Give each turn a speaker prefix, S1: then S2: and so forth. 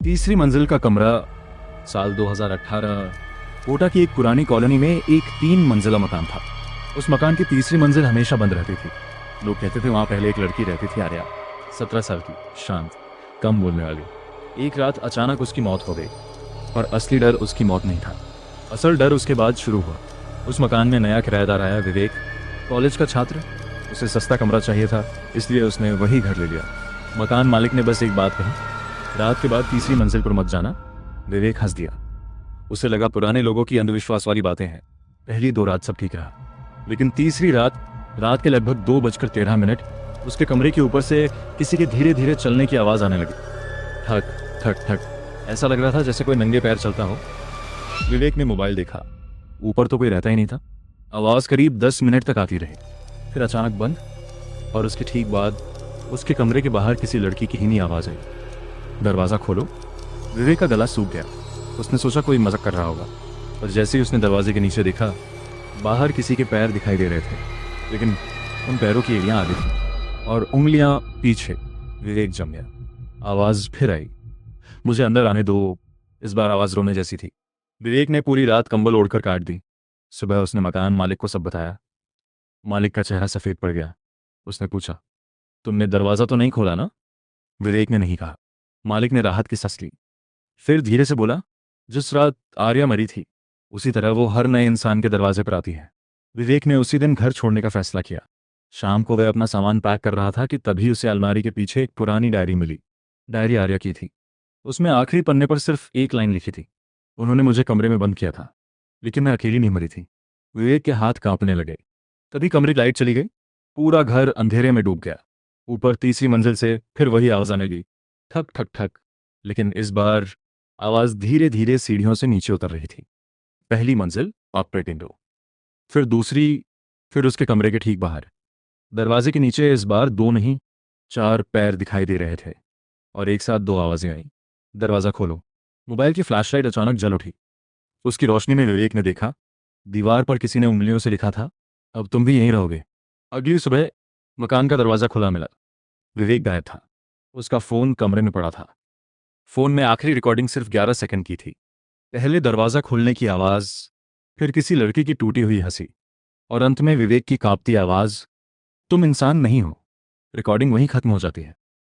S1: तीसरी मंजिल का कमरा। साल 2018। कोटा की एक पुरानी कॉलोनी में एक 3 मंजिला मकान था। उस मकान की तीसरी मंजिल हमेशा बंद रहती थी। लोग कहते थे वहां पहले एक लड़की रहती थी, आर्या। 17 साल की, शांत, कम बोलने वाली। एक रात अचानक उसकी मौत हो गई। और असली डर उसकी मौत नहीं था। असल डर उसके बाद शुरू हुआ। उस मकान में नया किराएदार आया, विवेक, कॉलेज का छात्र। उसे सस्ता कमरा चाहिए था, इसलिए उसने वही घर ले लिया। मकान मालिक ने बस एक बात कही, रात के बाद तीसरी मंजिल पर मत जाना। विवेक हंस दिया। उसे लगा पुराने लोगों की अंधविश्वास वाली बातें हैं। पहली 2 रात सब ठीक रहा, लेकिन तीसरी रात, रात के लगभग 2:13 उसके कमरे के ऊपर से किसी के धीरे धीरे चलने की आवाज आने लगी। ठक ठक ठक। ऐसा लग रहा था जैसे कोई नंगे पैर चलता हो। विवेक ने मोबाइल देखा, ऊपर तो कोई रहता ही नहीं था। आवाज करीब 10 मिनट तक आती रही, फिर अचानक बंद। और उसके ठीक बाद उसके कमरे के बाहर किसी लड़की की हीनी आवाज आई, दरवाज़ा खोलो। विवेक का गला सूख गया। उसने सोचा कोई मजाक कर रहा होगा। और जैसे ही उसने दरवाजे के नीचे देखा, बाहर किसी के पैर दिखाई दे रहे थे, लेकिन उन पैरों की एड़ियाँ आगे थी और उंगलियां पीछे। विवेक जम गया। आवाज़ फिर आई, मुझे अंदर आने दो। इस बार आवाज़ रोने जैसी थी। विवेक ने पूरी रात कंबल ओढ़कर काट दी। सुबह उसने मकान मालिक को सब बताया। मालिक का चेहरा सफ़ेद पड़ गया। उसने पूछा, तुमने दरवाज़ा तो नहीं खोला ना? विवेक ने नहीं कहा। मालिक ने राहत की सांस ली, फिर धीरे से बोला, जिस रात आर्या मरी थी, उसी तरह वो हर नए इंसान के दरवाजे पर आती है। विवेक ने उसी दिन घर छोड़ने का फैसला किया। शाम को वह अपना सामान पैक कर रहा था कि तभी उसे अलमारी के पीछे एक पुरानी डायरी मिली। डायरी आर्या की थी। उसमें आखिरी पन्ने पर सिर्फ एक लाइन लिखी थी, उन्होंने मुझे कमरे में बंद किया था, लेकिन मैं अकेली नहीं मरी थी। विवेक के हाथ कांपने लगे। तभी कमरे की लाइट चली गई। पूरा घर अंधेरे में डूब गया। ऊपर तीसरी मंजिल से फिर वही आवाज आने लगी, ठक ठक ठक। लेकिन इस बार आवाज धीरे धीरे सीढ़ियों से नीचे उतर रही थी। पहली मंजिल, ऑपरेटिंग रूम। फिर दूसरी, फिर उसके कमरे के ठीक बाहर। दरवाजे के नीचे इस बार 2 नहीं, 4 पैर दिखाई दे रहे थे। और एक साथ 2 आवाजें आई, दरवाजा खोलो। मोबाइल की फ्लैशलाइट अचानक जल उठी। उसकी रोशनी में विवेक ने देखा, दीवार पर किसी ने उंगलियों से लिखा था, अब तुम भी यहीं रहोगे। अगली सुबह मकान का दरवाजा खुला मिला। विवेक गायब था। उसका फोन कमरे में पड़ा था। फोन में आखिरी रिकॉर्डिंग सिर्फ 11 सेकंड की थी। पहले दरवाजा खुलने की आवाज, फिर किसी लड़की की टूटी हुई हंसी, और अंत में विवेक की कांपती आवाज, तुम इंसान नहीं हो। रिकॉर्डिंग वहीं खत्म हो जाती है।